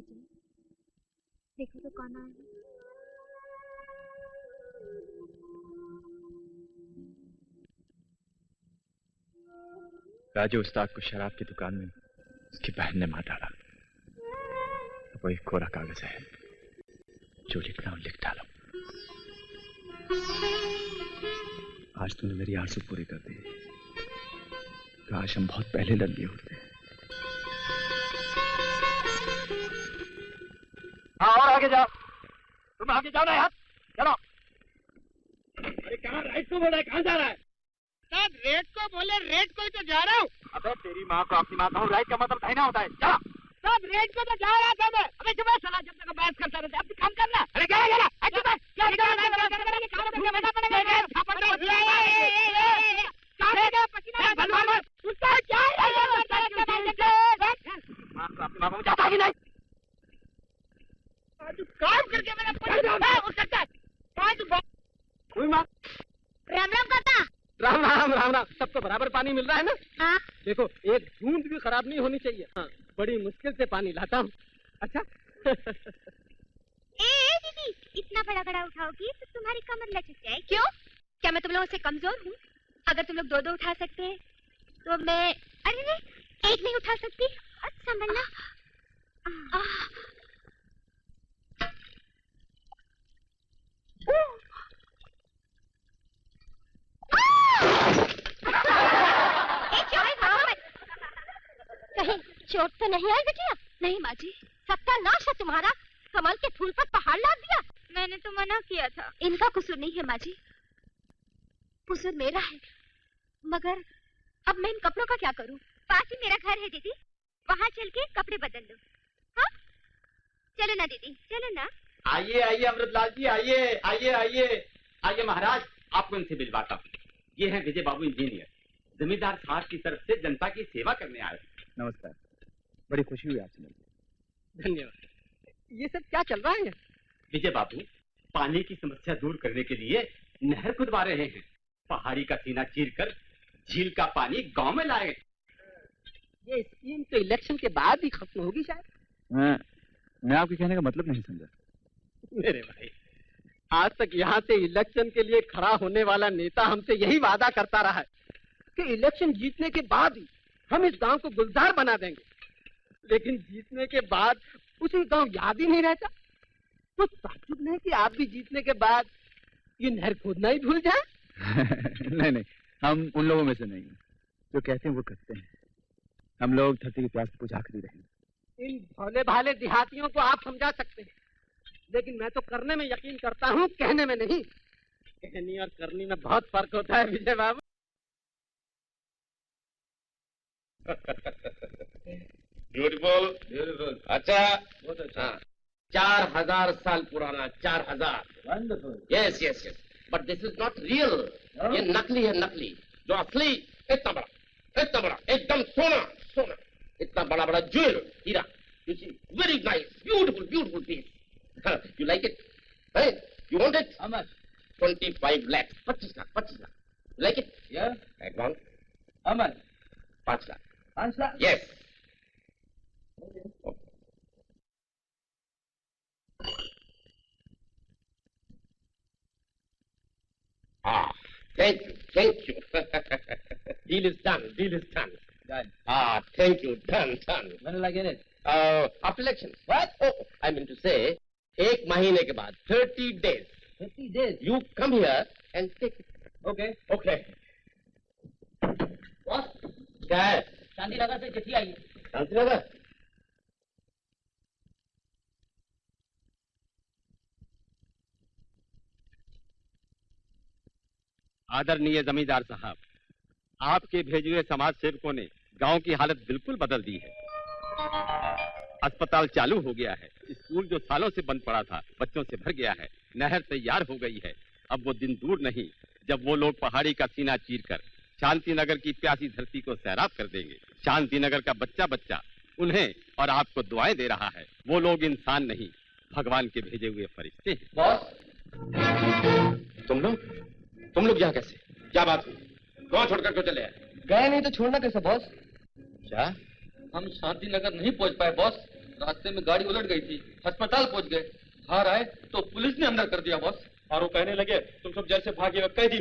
विजय, देखो तो कौन आया है। राजू उस्ताद को शराब की दुकान में उसकी बहन ने मार डाला। वो एक कोरा कागज है, जो लिखना हो लिख डालो। आज तूने मेरी आरज़ू पूरी कर दी। काश हम बहुत पहले लड़ लिए होते। हाँ, और आगे जाओ। तुम आगे जाओ ना यार, चलो। अरे कहाँ राइट को बोल रहा है, कहाँ जा रहा है? सब रेड को बोले, रेड को ही तो जा रहा हूँ। अबे तेरी माँ को आपकी माँ कहूँ, राइट का मतलब कहना होता है। चलो। सब रेड को तो जा रहा था मैं। अबे चुप है साला, जब तक बहस करता रहता है, अपनी काम करना। अरे क्या क्या चुप है, क्या काम करके मैंने राम राम काका। राम राम राम राम। सबको बराबर पानी मिल रहा है ना? हाँ। देखो, एक बूंद भी खराब नहीं होनी चाहिए। हाँ, बड़ी मुश्किल से पानी लाता हूँ। अच्छा। ए दीदी, इतना बड़ा घड़ा उठाओगी तो तुम्हारी कमर लचक जाए। क्यों? क्या मैं तुम लोगों से कमजोर हूँ? अगर तुम लोग दो दो उठा सकते हैं तो मैं, अरे नहीं, एक नहीं उठा सकती। संभलना। कहीं चोट तो नहीं आई बिटिया? नहीं माँ जी। सत्यानाश है तुम्हारा, कमल के फूल पर पहाड़ लाद दिया। मैंने तो मना किया था। इनका कसूर नहीं है माँ जी, कसूर मेरा है। मगर अब मैं इन कपड़ों का क्या करूं? पास ही मेरा घर है दीदी, वहाँ चल के कपड़े बदल लो। हाँ? चलो ना दीदी, चलो ना। आइए आइए अमृतलाल जी, आइए आइए आइए आइए महाराज, आपको इनसे मिलवाता हूँ। ये हैं विजय बाबू इंजीनियर, जमींदार साहब की तरफ से जनता की सेवा करने आए। नमस्कार, बड़ी खुशी हुई आपसे मिलकर। धन्यवाद। ये सब क्या चल रहा है? विजय बाबू पानी की समस्या दूर करने के लिए नहर खुदवा रहे हैं। पहाड़ी का सीना चीरकर झील का पानी गांव में लाए। ये स्कीम तो इलेक्शन के बाद ही खत्म होगी शायद। मैं आपके कहने का मतलब नहीं समझा। मेरे भाई, आज तक यहाँ से इलेक्शन के लिए खड़ा होने वाला नेता हमसे यही वादा करता रहा है कि इलेक्शन जीतने के बाद ही हम इस गांव को गुलजार बना देंगे। लेकिन जीतने के बाद उसे गांव याद ही नहीं रहता। तो ताज्जुब नहीं कि आप भी जीतने के बाद ये नहर खोदना ही भूल जाए। नहीं नहीं, हम उन लोगों में से नहीं हैं जो कहते हैं वो करते हैं। हम लोग धरती की प्यास को बुझा कर ही रहेंगे। इन भोले भाले देहातियों को आप समझा सकते हैं, लेकिन मैं तो करने में यकीन करता हूँ, कहने में नहीं। कहनी और करनी में बहुत फर्क होता है विजय बाबू। Beautiful beautiful. अच्छा, बहुत अच्छा। 4000 साल पुराना, 4000। Wonderful. Yes yes yes, but this is not real. ये नकली है, नकली। जो असली इतना बड़ा एकदम सोना सोना, इतना बड़ा बड़ा ज्वेल हीरा। You see, very nice, beautiful beautiful piece. You like it? You want it? How much? 25 lakh. 25 lakh, 25 lakh. Like it? Yeah. Advance? How much? 5 lakh. 5 lakh? Yes. Ah, thank you. Deal is done, deal is done. Done. Ah, thank you, done. When will I get it? After elections. What? Oh, I mean to say, 1 महीने के बाद, 30 days. 30 days. You come here and take it. Okay. Okay. What? क्या है? शांतिनगर से चिट्ठी आई है। शांतिनगर? आदरणीय जमींदार साहब, आपके भेजे हुए समाज सेवकों ने गांव की हालत बिल्कुल बदल दी है। अस्पताल चालू हो गया है, स्कूल जो सालों से बंद पड़ा था बच्चों से भर गया है, नहर तैयार हो गई है। अब वो दिन दूर नहीं जब वो लोग पहाड़ी का सीना चीरकर शांतिनगर की प्यासी धरती को सैराब कर देंगे। शांतिनगर का बच्चा बच्चा उन्हें और आपको दुआएं दे रहा है। वो लोग इंसान नहीं, भगवान के भेजे हुए फरिश्ते हैं। बॉस, तुम लोग यहाँ कैसे? क्या बात हुई? गाँव छोड़कर क्यों चले आए? गए नहीं तो छोड़ना कैसे बॉस? क्या? हम शांतिनगर नहीं पहुंच पाए बॉस। रास्ते में गाड़ी उलट गई थी, अस्पताल पहुंच गए, बाहर आए तो पुलिस ने अंदर कर दिया बॉस। और वो कहने लगे तुम सब जैसे भागे हुए कैदी।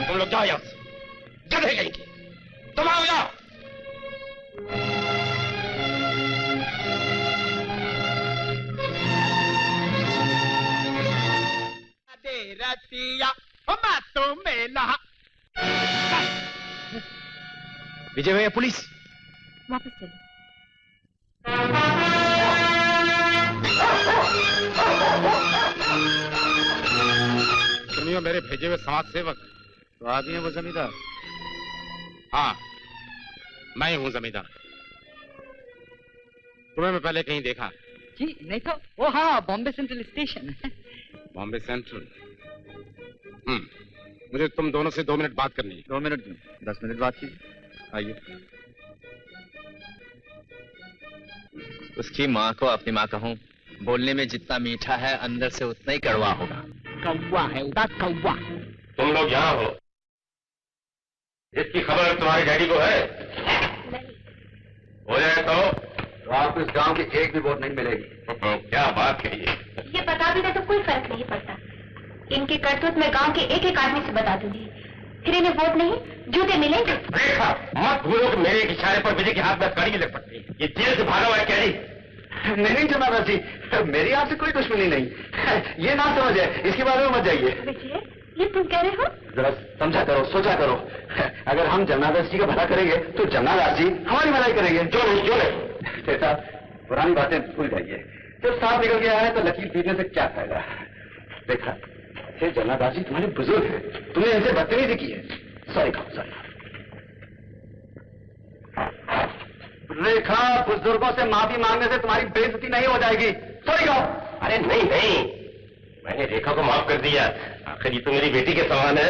तुम लोग जाओ यहाँ से, गधे कहीं की, तुम आओ जाओ। रतिया तो मेला। विजय भैया पुलिस। वापस चलो। सुनियो मेरे भेजे हुए समाज सेवक तो आदमी है वो जमींदार। हाँ मैं हूँ जमींदार। तुम्हें मैं पहले कहीं देखा? जी नहीं तो, ओ हाँ, Bombay central station. Bombay central. मुझे तुम दोनों से 2 मिनट बात करनी है। 2 मिनट 10 मिनट बात कीजिए। आइए। उसकी माँ को अपनी माँ कहूँ, बोलने में जितना मीठा है अंदर से उतना ही कड़वा होगा। कौवा है उसका, कौवा। तुम लोग यहाँ हो, इसकी खबर तुम्हारे डैडी को है? नहीं। हो जाए तो आपको इस गांव की एक भी वोट नहीं मिलेगी। क्या बात कही है? ये बता भी दे तो कोई फर्क नहीं पड़ता। इनके करतूत में गांव के एक एक आदमी से बता दूंगी, फिर इन्हें वोट नहीं जूते मिलेंगे। रेखा मत भूलो कि मेरे एक इशारे पर विजय के हाथ में कड़ी लग पड़ती है। ये जेल से भागा हुआ है कैदी। नहीं जमादार जी, मेरी आपसे कोई दुश्मनी नहीं। ये ना समझे, इसके बारे में मत जाइए। विजय, ये तुम कह रहे हो? जरा समझा करो, सोचा करो। अगर हम जमनादास जी का भला करेंगे तो जमनादास जी हमारी भलाई करेंगे। जो नहीं बेटा, पुरानी बातें भूल जाइए। जब सांप निकल गया है तो लकीर पीटने से क्या फायदा। देखा, ये जमनादास जी तुम्हारे बुजुर्ग हैं, तुमने इनसे बदतमीजी की है। सॉरी कहो, सॉरी। रेखा, बुजुर्गों से माफी मांगने से तुम्हारी बेइज्जती नहीं हो जाएगी। सॉरी कहो। अरे नहीं नहीं, मैंने रेखा को माफ कर दिया। आखिर ये तो मेरी बेटी के समान है।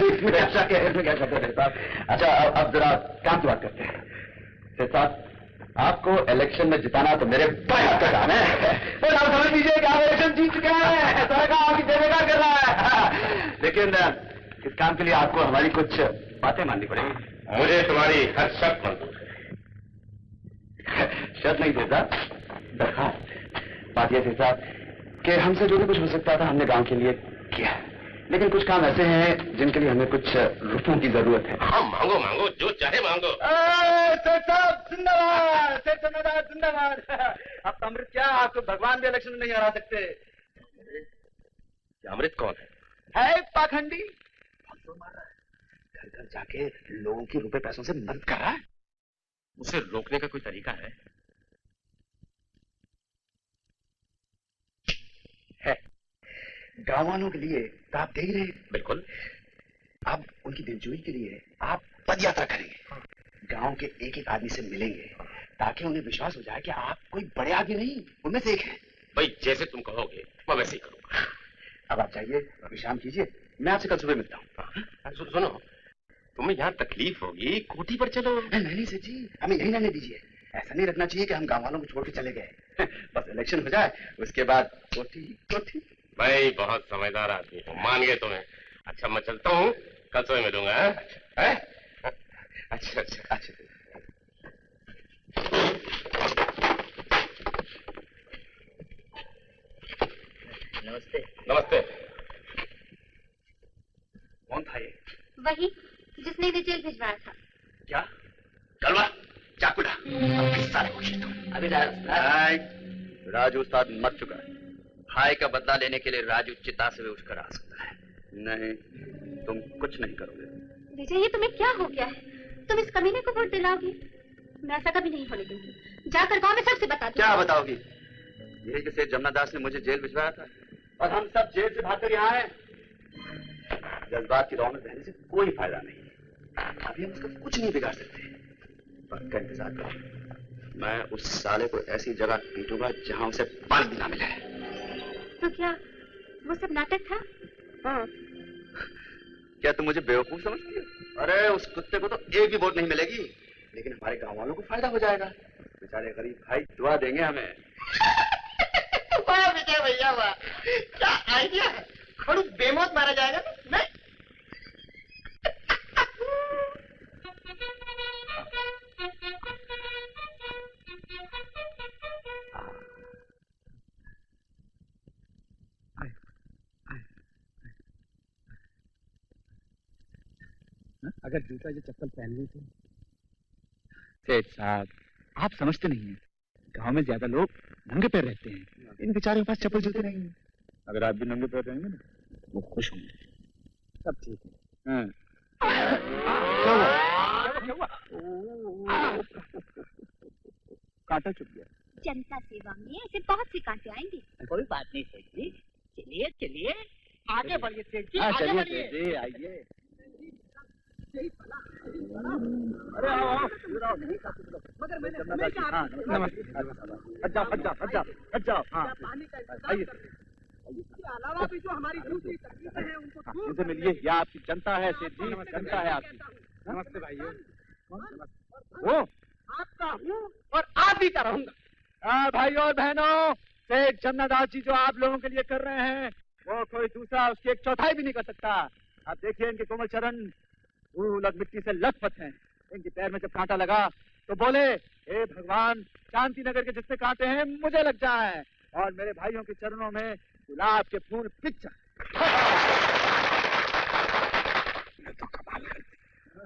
इसमें अच्छा क्या है, इसमें क्या शब्द है साहब। अच्छा, अब जरा काम की बात करते हैं। साहब, आपको इलेक्शन में जिताना तो मेरे बाया का काम है। तो आप समझ लीजिए कि आप इलेक्शन जीत चुके हैं, सरकार आपकी जयकार कर रहा है। लेकिन इस काम के लिए आपको हमारी कुछ बातें माननी पड़ेगी। मुझे तुम्हारी हर शर्त मंजूर है। शर्त नहीं देता, दरखास्त। बात यह थी साहब कि हमसे जो भी कुछ हो सकता था हमने गांव के लिए किया, लेकिन कुछ काम ऐसे हैं जिनके लिए हमें कुछ रुपयों की जरूरत है। हाँ मांगो मांगो, जो चाहे मांगो। जिंदाबाद, जिंदाबाद, जिंदाबाद। अब अमृत क्या, आपको भगवान भी इलेक्शन में नहीं हरा सकते। अमृत कौन है? है पाखंडी, मार रहा है, घर घर जाके लोगों की रुपए पैसों से मदद कर रहा है। उसे रोकने का कोई तरीका है? गांव वालों के लिए तो आप दे ही रहे। बिल्कुल। अब उनकी दिलजोई के लिए आप पद यात्रा करेंगे, गांव के एक एक आदमी से मिलेंगे, ताकि उन्हें विश्वास हो जाए कि आप कोई बड़े आदमी नहीं, उनमें से एक है। भाई जैसे तुम कहोगे मैं वैसे ही करूंगा। अब आप जाइए, विश्राम कीजिए, मैं आपसे कल सुबह मिलता हूँ। सुनो, तुम्हें यहाँ तकलीफ होगी, कोठी पर चलो। नहीं सेठ जी, हमें यही रहने दीजिए। ऐसा नहीं रखना चाहिए कि हम गांव वालों को छोड़ के चले गए। बस इलेक्शन हो जाए, उसके बाद कोठी कोठी। भाई बहुत समझदार आदमी हो, मान गए तुम्हें। अच्छा मैं चलता हूँ, कल सुबह मिलूंगा। है? अच्छा अच्छा अच्छा। नमस्ते। नमस्ते। कौन था ये? वही जिसने इन्हें जेल भिजवाया था। क्या? कलवा, चाकुला, अब किस सारे को खींचता। अभी राजू उस्ताद मर चुका है। भाई का बदला लेने के लिए राजू चिता से भी उठकर आ सकता है। नहीं, तुम कुछ नहीं करोगे। विजय, ये तुम्हें क्या हो गया है? तुम इस कमीने को वोट दिलाओगे? मैं ऐसा कभी नहीं होने दूंगी। जाकर गांव में सबसे बता दो। क्या बताओगी? यही कि सेठ जमनादास ने मुझे जेल भिजवाया था और हम सब जेल से भागकर यहाँ आए। जज्बात की राह में बहने से कोई फायदा नहीं। अभी हम उसका कुछ नहीं बिगाड़ सकते। वक्त का इंतजार करो। मैं उस साले को ऐसी जगह पीटूंगा जहां उसे पानी भी ना मिले। तो क्या वो सब नाटक था? हाँ। क्या तुम मुझे बेवकूफ समझती हो? अरे उस कुत्ते को तो एक भी वोट नहीं मिलेगी, लेकिन हमारे गांव वालों को फायदा हो जाएगा। बेचारे गरीब भाई दुआ देंगे हमें। वाह विजय भैया वाह, क्या आइडिया है। खड़ू बेमौत मारा जाएगा ना? अगर जूता या चप्पल पहन ली तो? सेठ साहब, आप समझते नहीं हैं, गांव में ज्यादा लोग नंगे पैर रहते हैं, इन बेचारों के पास चप्पल जूते नहीं है। अगर आप भी नंगे पैर रहेंगे ना, वो खुश होंगे। सब ठीक है। हाँ। क्या हुआ? कांटा चुभ गया। जनता सेवा में ऐसे बहुत से कांटे आएंगे। कोई बात नहीं सेठ जी, चलिए चलिए आगे बढ़िए सेठ जी, हाँ, आगे चलिए बढ़िए। सेठ जी, आइए। अरे आओ आओ, इधर आओ। मगर मैंने हमेशा आपको नमस्ते। हट जाओ, हट जाओ, हट जाओ, हट जाओ। हाँ, पानी का आइए। इसके अलावा भी जो हमारी दूसरी तकलीफें हैं उनको हाँ, दूर इनसे मिलिए, यह आपकी जनता है सेठ जी, जनता है आपकी। नमस्ते भाइयों। वो आपका हूँ और आप ही का रहूंगा। हाँ भाइयों और बहनों, सेठ जमनादास जी जो आप लोगों के लिए कर रहे हैं, वो कोई दूसरा उसकी एक चौथाई भी नहीं कर सकता। आप देखिए इनके कोमल चरण धूल और मिट्टी से लथपथ हैं। इनके पैर में जब कांटा लगा तो बोले, हे भगवान, शांति नगर के जितने कांटे हैं मुझे लग जाए और मेरे भाइयों के चरणों में गुलाब के फूल पिच जाए।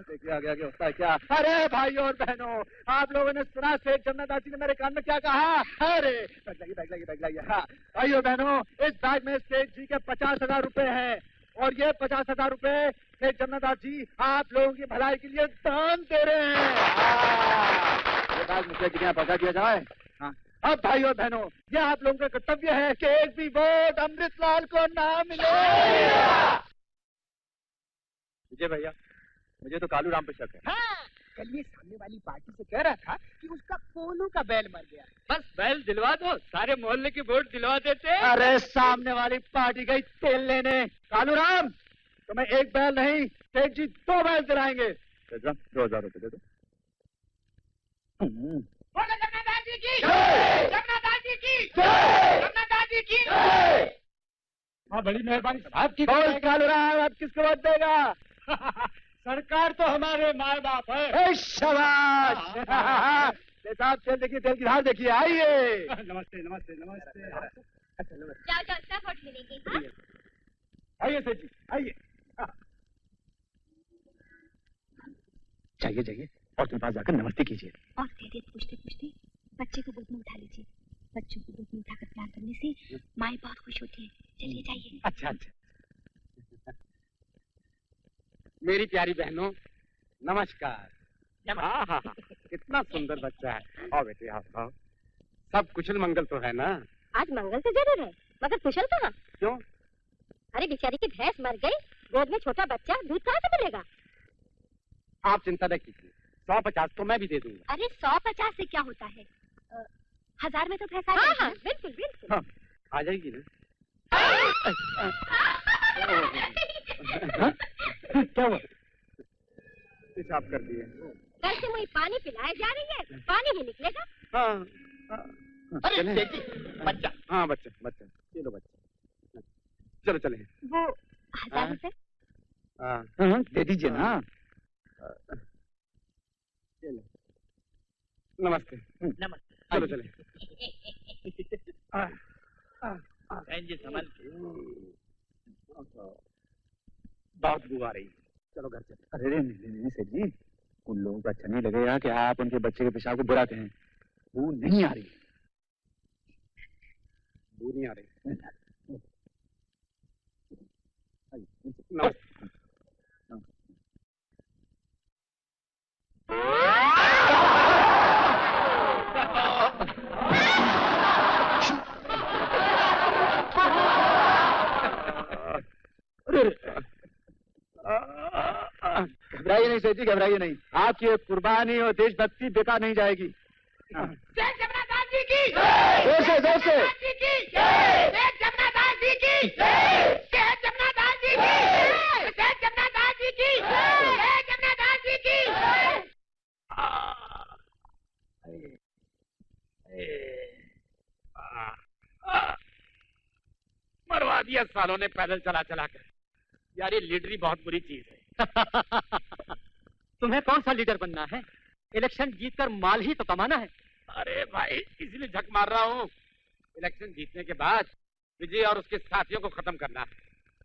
देखिए आगे आगे होता है क्या। अरे भाइयों और बहनों, आप लोगों ने सुना सेठ जमनादास जी ने मेरे कान में क्या कहा? अरे बैग लाइए। हाँ भाइयों बहनों, इस बैग में सेठ जी के 50,000 रुपए हैं और ये 50,000 रुपए सेठ जमनादास जी आप लोगों की भलाई के लिए दान दे रहे हैं। ये बैग मुझे जी के यहाँ पहुंचा दिया जाए। हाँ, अब भाइयों और बहनों, ये आप लोगों का कर्तव्य है कि एक भी वोट अमृतलाल को ना मिले। विजय भैया, मुझे तो कालू राम पे शक है। हाँ, कल ये सामने वाली पार्टी से कह रहा था कि उसका कोलू का बैल मर गया। बस बैल दिलवा दो, सारे मोहल्ले की वोट दिलवा देते। अरे सामने वाली पार्टी गई तेल लेने। कालू राम, तुम्हें एक बैल नहीं, सेठ जी 2 बैल दिलाएंगे। 2,000 रुपए दे दो। जगन्नाथ जी की, जय! जगन्नाथ जी की, जय! जगन्नाथ जी की। हाँ, बड़ी मेहरबानी आपकी। बोल कालू राम, अब किसको वोट देगा? सरकार तो हमारे माँ बाप है। ए, शाबाश। साहब तेल देखिए, तेल की धार देखिए। आइए। नमस्ते नमस्ते नमस्ते। जाओ जाओ, सब वोट मिलेंगे। हाँ? आइए सेठ जी, आइए। जाइए जाइए और के पास जाकर नमस्ते कीजिए। और धीरे पूछते पूछते बच्चे को गोद में उठा लीजिए। बच्चों को गोद में उठाकर प्यार करने से माएँ बहुत खुश होती है। चलिए जाइए। अच्छा अच्छा। मेरी प्यारी बहनों, नमस्कार। हाँ हाँ हाँ, कितना सुंदर बच्चा है। आओ बेटे आओ आओ। सब कुशल मंगल तो है ना? आज मंगल तो जरूर है, मगर कुशल कहाँ? क्यों? अरे बेचारी की भैंस मर गई, गोद में छोटा बच्चा, दूध कहाँ से मिलेगा? आप चिंता न कीजिए, 150 तो मैं भी दे दूंगा। अरे 150 से क्या होता है? 1000 में तो भैंस आ जाएगी। हाँ, बिल्कुल बिल्कुल। हाँ, आ जाएगी ना? क्या हुआ? पेशाब कर दिए। कल से मुझे पानी पिलाए जा रही है, पानी ही निकलेगा। हाँ, अरे चलें? सेठ जी, बच्चा। हाँ बच्चा बच्चा, चलो बच्चा, चलो चले। वो 1000 रुपए। हाँ दे दीजिए ना। चलो, नमस्ते। नमस्ते। चलो चले। जी संभाल के। बहुत बुआ रही। चलो घर चले। अरे नहीं सेठ जी, उन लोगों को अच्छा नहीं लगेगा कि आप उनके बच्चे के पेशाब को बुरा कहें। वो नहीं आ रही। बू नहीं आ रही। नमस्ते। नमस्ते। घबराइए नहीं सेठ जी, घबराइए नहीं। आपकी ये कुर्बानी और देशभक्ति बेकार नहीं जाएगी। जय जगन्नाथ जी की। जोर से जोर से। जी की। जय जगन्नाथ जी की। जय जगन्नाथ जी की। जय जगन्नाथ जी की। जय जगन्नाथ जी की। मरवा दिया सालों ने पैदल चला चला कर। यार ये लीडरी बहुत बुरी चीज है। तुम्हें कौन सा लीडर बनना है? इलेक्शन जीतकर माल ही तो कमाना है। अरे भाई इसीलिए झक मार रहा हूँ। इलेक्शन जीतने के बाद विजय और उसके साथियों को खत्म करना है,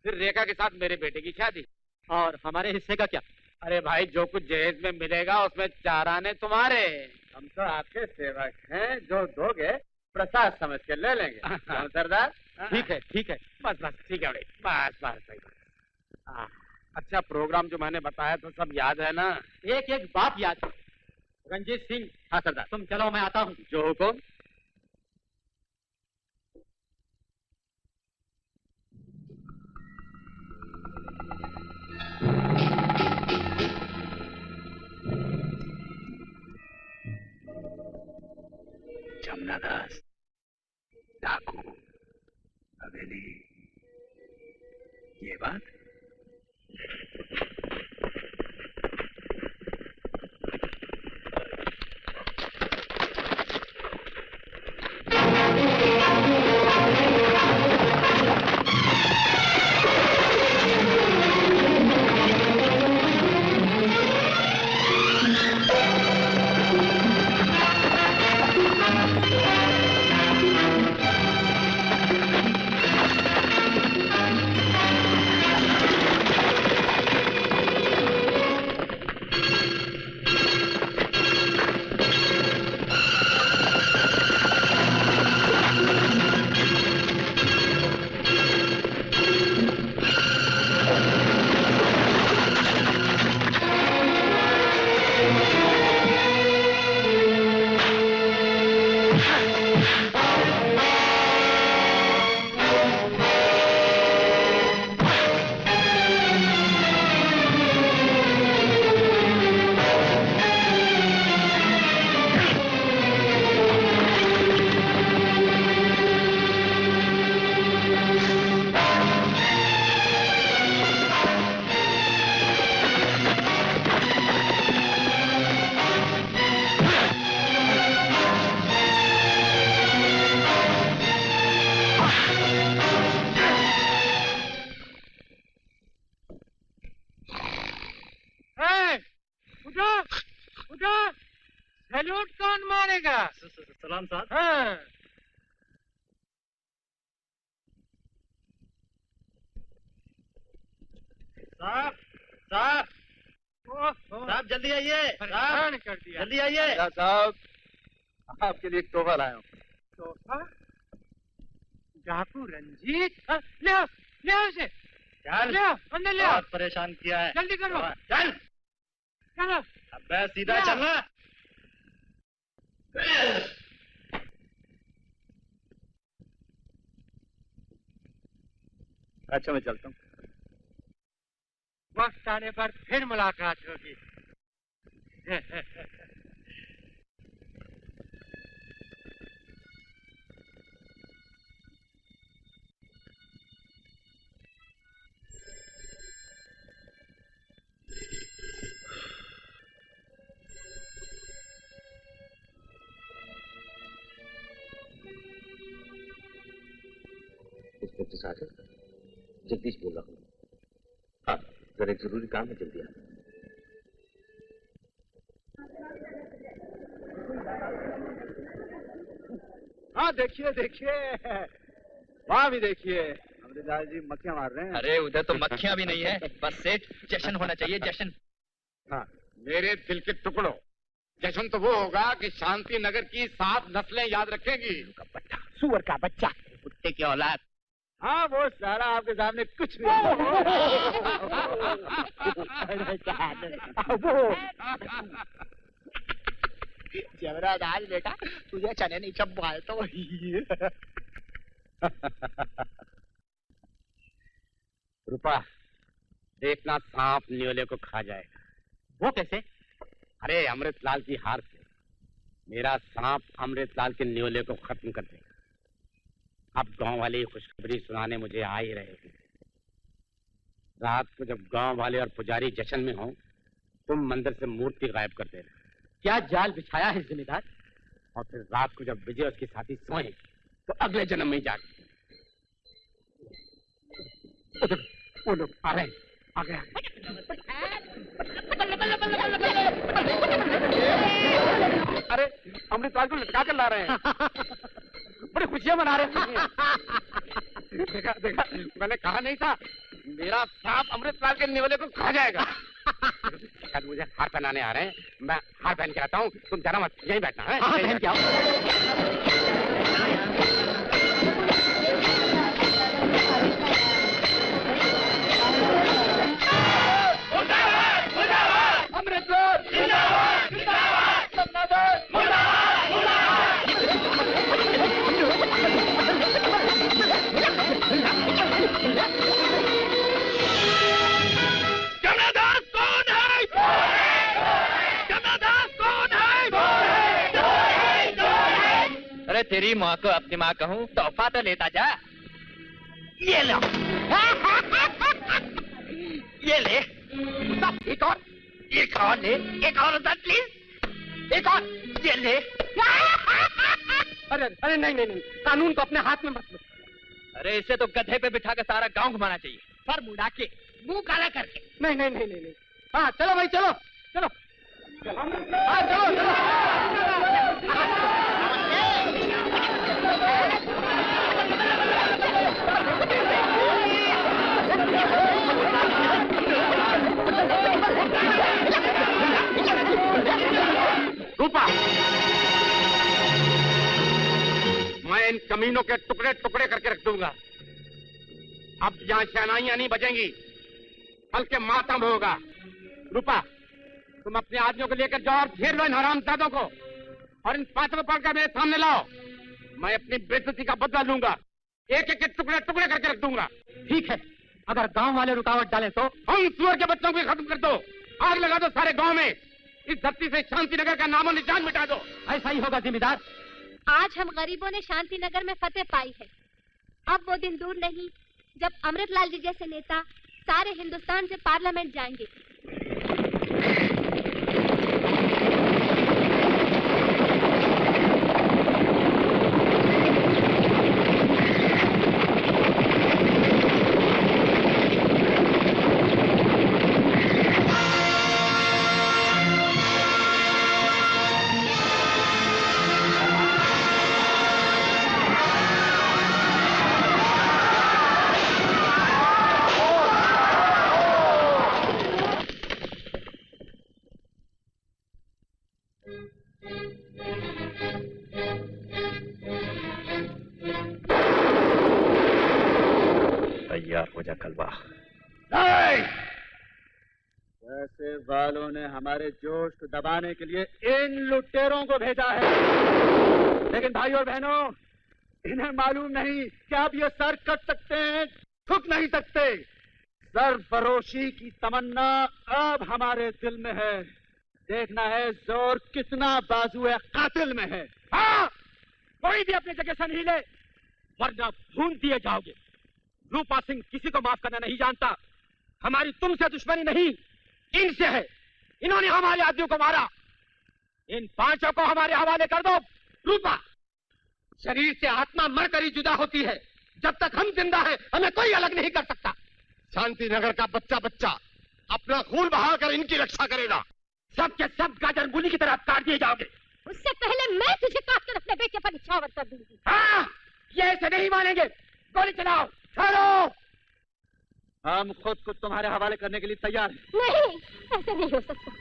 फिर रेखा के साथ मेरे बेटे की शादी। और हमारे हिस्से का क्या? अरे भाई, जो कुछ जहेज में मिलेगा उसमें 4 आने तुम्हारे। हम तो आपके सेवक हैं, जो दोगे प्रसाद समझ के ले लेंगे। क्यों सरदार? ठीक है, बस ठीक है भाई, बस भाई। अच्छा, प्रोग्राम जो मैंने बताया तो सब याद है ना? एक एक बात याद है। रंजीत सिंह। हाँ सरदार। तुम चलो, मैं आता हूँ। जो हुकुम। जमुना दास, डाकू, हवेली, ये बात। सैल्यूट कौन मारेगा? सलाम साहब। हाँ। साहब जल्दी आइए। परेशान कर दिया। जल्दी आइए साहब, आपके लिए एक तोहफा लाया हूँ। तोहफा? डाकू रंजीत? ले आओ उसे। चल, ले आओ, अंदर ले आओ। बहुत परेशान किया है। जल्दी करो। चल, चलो। अबे सीधा चलना। अच्छा, मैं चलता हूँ। वक्त आने पर फिर मुलाकात होगी। इंस्पेक्टर साहब, जगदीश बोल रहा हूँ। हाँ, जरा एक जरूरी काम है, जल्दी आ। हाँ देखिए देखिए, वहाँ भी देखिए, अमृतलाल जी मक्खियाँ मार रहे हैं। अरे उधर तो मक्खियाँ भी नहीं है, बस सेठ जश्न होना चाहिए, जश्न। हाँ, मेरे दिल के टुकड़ों, जश्न तो वो होगा कि शांति नगर की 7 नस्लें याद रखेंगी। सुअर का बच्चा, कुत्ते की औलाद। हाँ, वो सारा आपके सामने कुछ नहीं। जबरदस्त बेटा, तुझे चने नहीं चबाए तो रूपा, देखना सांप न्योले को खा जाएगा। वो कैसे? अरे अमृतलाल की हार से मेरा सांप अमृतलाल के न्योले को खत्म कर देगा। अब गांव वाले खुशखबरी सुनाने मुझे आ ही रहे थे। रात को जब गांव वाले और पुजारी जश्न में हों, तुम मंदिर से मूर्ति गायब कर देना। क्या जाल बिछाया है जिम्मेदार? और फिर रात को जब विजय उसके साथी सोए तो अगले जन्म में जागे। वो लोग आ रहे हैं, आ गया। अरे अमृतलाल को लटका कर ला रहे हैं। बड़ी खुशियां मना रहे हैं। देखा देखा, मैंने कहा नहीं था, मेरा सांप अमृतलाल के निवले को खा जाएगा। कल मुझे हार पहनाने आ रहे हैं, मैं हार पहन के आता हूँ, तुम जाना मत, यहीं बैठना है। हाँ, पहन के आओ। अमृतसर जिंदाबाद, जिंदाबाद, जमनादार मुर्दाबाद, मुर्दाबाद। जमनादार कौन है? जमनादार कौन है? अरे तेरी माँ को अपनी माँ कहूँ, तोहफा तो लेता जा। ये लो। ये ले। एक और ले, एक और प्लीज, एक और, ये ले। अरे अरे नहीं नहीं नहीं, कानून को अपने हाथ में मत लो। अरे इसे तो गधे पे बिठा के सारा गांव घुमाना चाहिए, सर मुड़ा के, मुंह काला करके। नहीं नहीं नहीं नहीं नहीं, हाँ चलो भाई चलो चलो, हाँ चलो चलो। रूपा, मैं इन कमीनों के टुकड़े टुकड़े करके रख दूंगा। अब यहाँ शहनाइयां नहीं बजेंगी, बल्कि मातम होगा। रूपा, तुम अपने आदमियों को लेकर जाओ और घेर लो इन हरामजादों को, और इन पांचों को पकड़कर मेरे सामने लाओ। मैं अपनी बेइज्जती का बदला लूंगा, एक एक के टुकड़े टुकड़े करके रख दूंगा। ठीक है, अगर गांव वाले रुकावट डालें तो हम सुअर के बच्चों को खत्म कर दो, आग लगा दो सारे गांव में, इस धरती से शांति नगर का नामो निशान मिटा दो। ऐसा ही होगा जिम्मेदार। आज हम गरीबों ने शांति नगर में फतेह पाई है। अब वो दिन दूर नहीं जब अमृतलाल जी जैसे नेता सारे हिंदुस्तान से पार्लियामेंट जाएंगे। तैयार हो जा कलवा। वैसे वालों ने हमारे जोश को दबाने के लिए इन लुटेरों को भेजा है, लेकिन भाई और बहनों, इन्हें मालूम नहीं कि आप ये सर कट सकते हैं, ठुक नहीं सकते। सरफरोशी की तमन्ना अब हमारे दिल में है, देखना है जोर कितना बाजुए कातिल में है। हाँ, कोई भी अपनी जगह से नहीं हिले, वरना भून दिए जाओगे। रूपा सिंह किसी को माफ करना नहीं जानता। हमारी तुमसे दुश्मनी नहीं, इनसे है। इन्होंने हमारे आदमियों को मारा। इन पांचों को हमारे हवाले कर दो। रूपा, शरीर से आत्मा मरकर ही जुदा होती है। जब तक हम जिंदा है, हमें कोई अलग नहीं कर सकता। शांति नगर का बच्चा बच्चा अपना खून बहाकर इनकी रक्षा करेगा। सब के सब गाजर मूली की तरह काट दिए जाओगे। उससे पहले मैं तुझे काट कर अपने बेटे पर निछावर कर दूंगी। हाँ, ये ऐसे नहीं मानेंगे। गोली चलाओ। चलो, हम खुद को तुम्हारे हवाले करने के लिए तैयार हैं। नहीं, ऐसे नहीं हो सकता।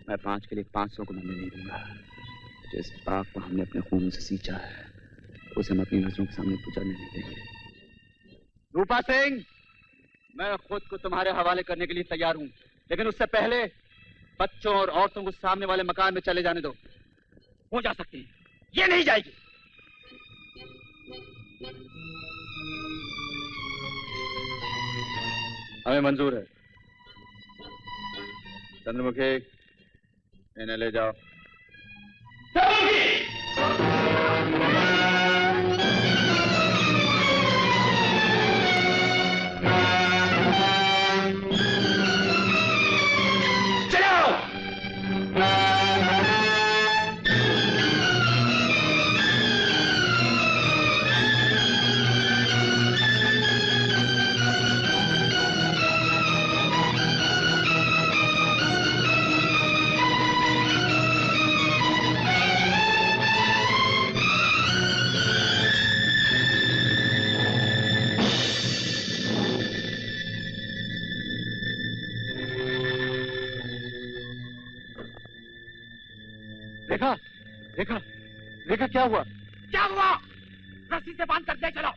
मैं 5 के लिए 500 को मरने नहीं दूंगा। जिस पाप को हमने अपने खून से सींचा है, उसे हम अपनी नजरों के सामने गुजरने नहीं देंगे। रूपा सिंह, मैं खुद को तुम्हारे हवाले करने के लिए तैयार हूँ, लेकिन उससे पहले बच्चों और औरतों को सामने वाले मकान में चले जाने दो। हो जा सकती है, ये नहीं जाएगी। हमें मंजूर है। चंद्रमुखी, इन्हें ले जाओ। देखा देखा देखा क्या हुआ? क्या हुआ? रस्सी से बांध कर ले चलो।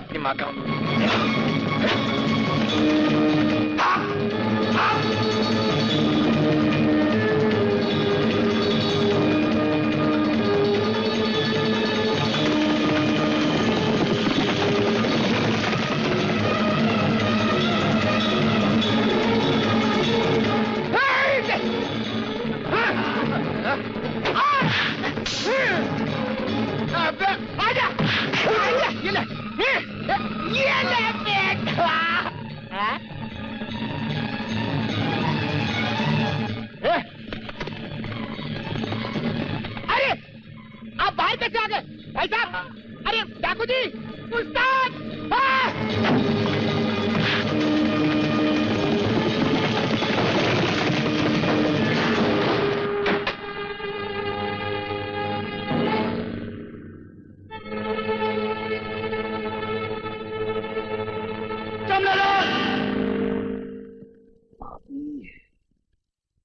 अपनी माँ का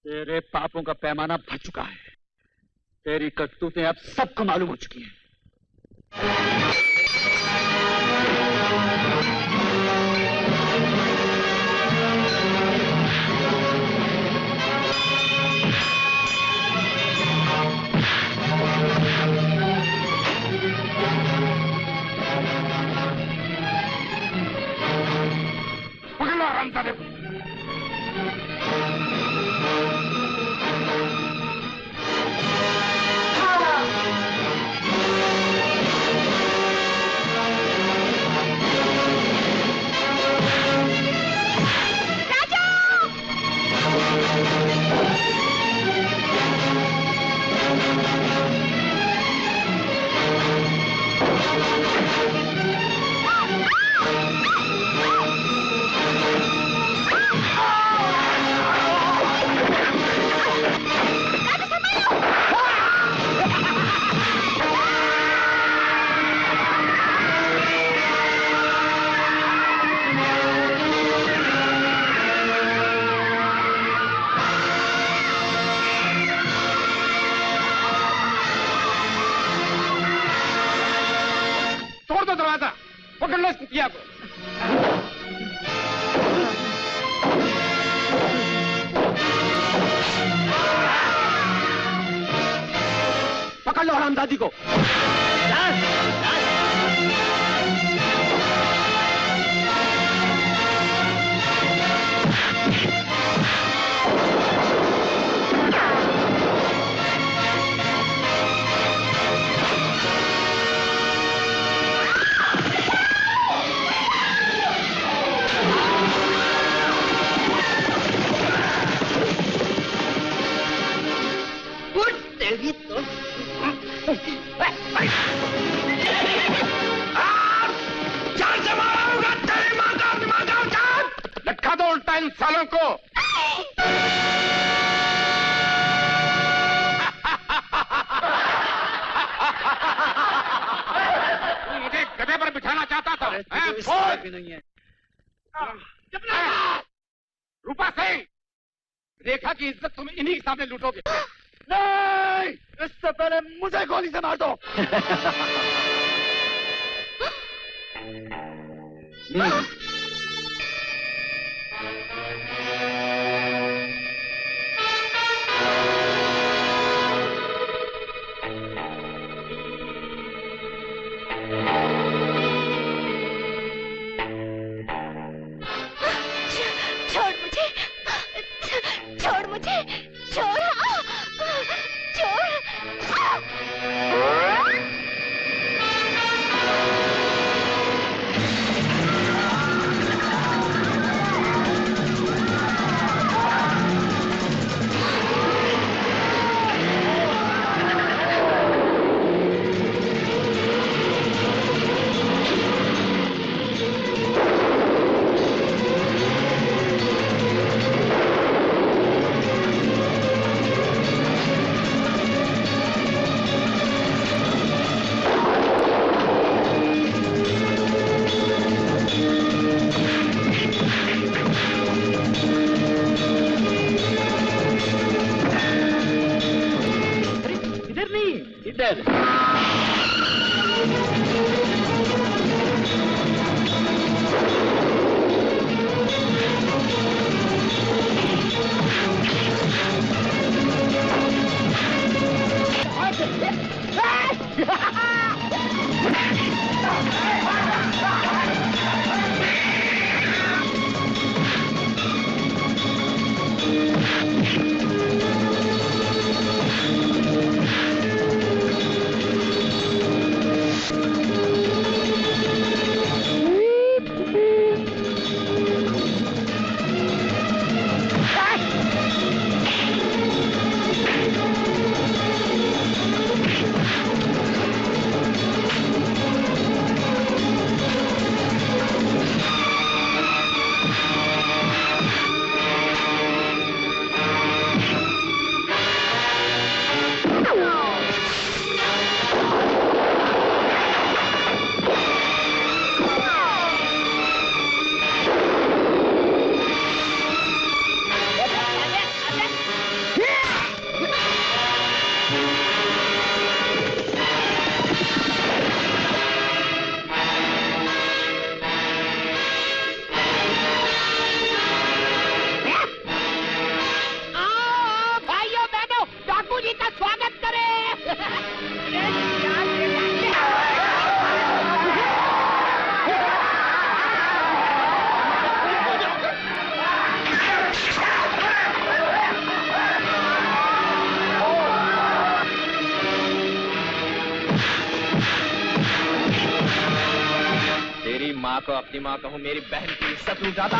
तेरे पापों का पैमाना भर चुका है। तेरी करतूतें अब सबको मालूम हो चुकी हैं। पकड़ लो हरामजादे को। पकड़ लो इस कुतिया को। पकड़ लो हरामजादी को। लटका दो उल्टा इन सालों को। मुझे गधे पर बिठाना चाहता था। नहीं है रूपा सिंह, रेखा की इज्जत तुम इन्हीं के सामने लूटोगे। नहीं, इससे पहले मुझे गोली से मार दो। छोड़ मुझे, छोड़ मुझे, छोड़, इधर नहीं, इधर। माँ को अपनी माँ कहूँ, मेरी बहन की इज्जत लूट जाता।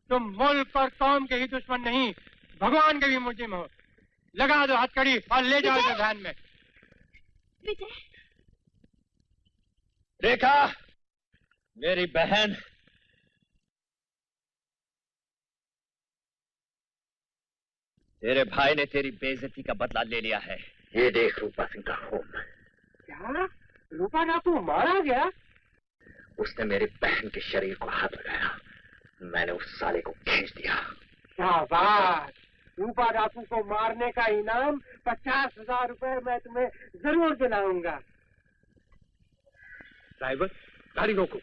तुम मुल्क और कौम के ही दुश्मन नहीं, भगवान के भी मुजिम हो। लगा दो हथकड़ी और ले जाओ इसे ध्यान में। विजय, रेखा, मेरी बहन, तेरे भाई ने तेरी बेइज्जती का बदला ले लिया है। ये देख रूपा सिंह का खून। क्या रूपा डाकू मारा गया? उसने मेरी बहन के शरीर को हाथ लगाया, मैंने उस साले को खींच दिया। शाबाश, रूपा डाकू को मारने का इनाम 50,000 रुपए मैं तुम्हें जरूर दिलाऊंगा। ड्राइवर, गाड़ी रोको।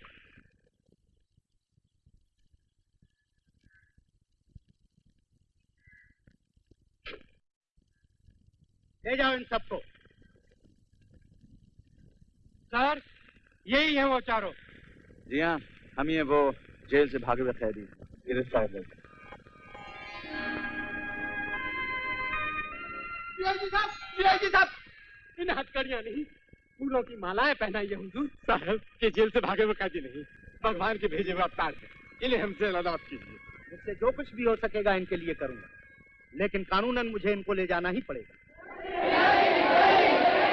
ले जाओ इन सबको। सर, यही है वो चारों। जी हाँ, हम ही हैं वो जेल से भागे हुए कैदी, गिरफ्तार लोग। डीआईजी साहब, इन हथकड़ियां नहीं, फूलों की मालाएं पहनाई है हुजूर। साहब, ये जेल से भागे हुए कैदी नहीं, भगवान के भेजे हुए अवतार है। इन्हें हमसे अलग कीजिए। मुझसे जो कुछ भी हो सकेगा इनके लिए करूंगा, लेकिन कानूनन मुझे इनको ले जाना ही पड़ेगा।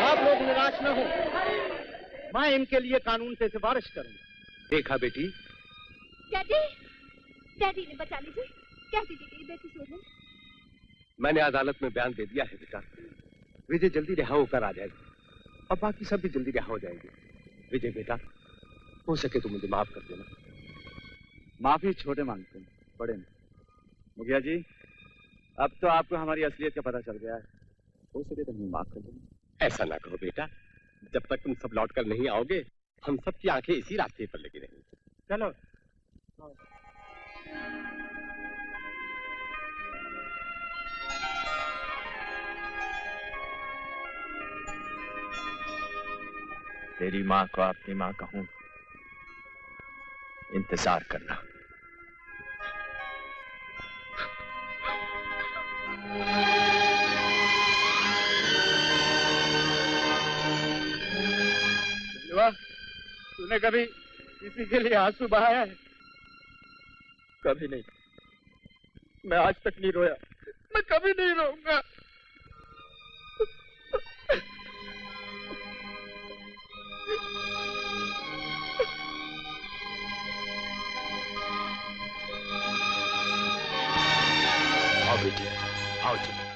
आप लोग निराश न हो, मैं इनके लिए कानून से सिफारिश करूंगा। देखा बेटी, डैडी, डैडी ने बचा लीजिए, कह दीजिए कि बेकसूर है। मैंने अदालत में बयान दे दिया है बेटा। विजय जल्दी रिहा होकर आ जाएगी और बाकी सब भी जल्दी रिहा हो जाएंगे। विजय बेटा, हो सके तो मुझे माफ कर देना। माफी छोटे मांगते हैं, बड़े नहीं। मुखिया जी, अब तो आपको हमारी असलियत का पता चल गया है, हो सके तो हमें माफ कर देना। ऐसा ना कहो बेटा, जब तक तुम सब लौट कर नहीं आओगे, हम सब की आंखें इसी रास्ते पर लगी रहेंगी। चलो। तेरी माँ को अपनी माँ कहूँ, इंतजार करना। तूने कभी किसी के लिए आंसू बहाया है? कभी नहीं, मैं आज तक नहीं रोया, मैं कभी नहीं रोऊंगा। आओ बेटे, आओ चलो।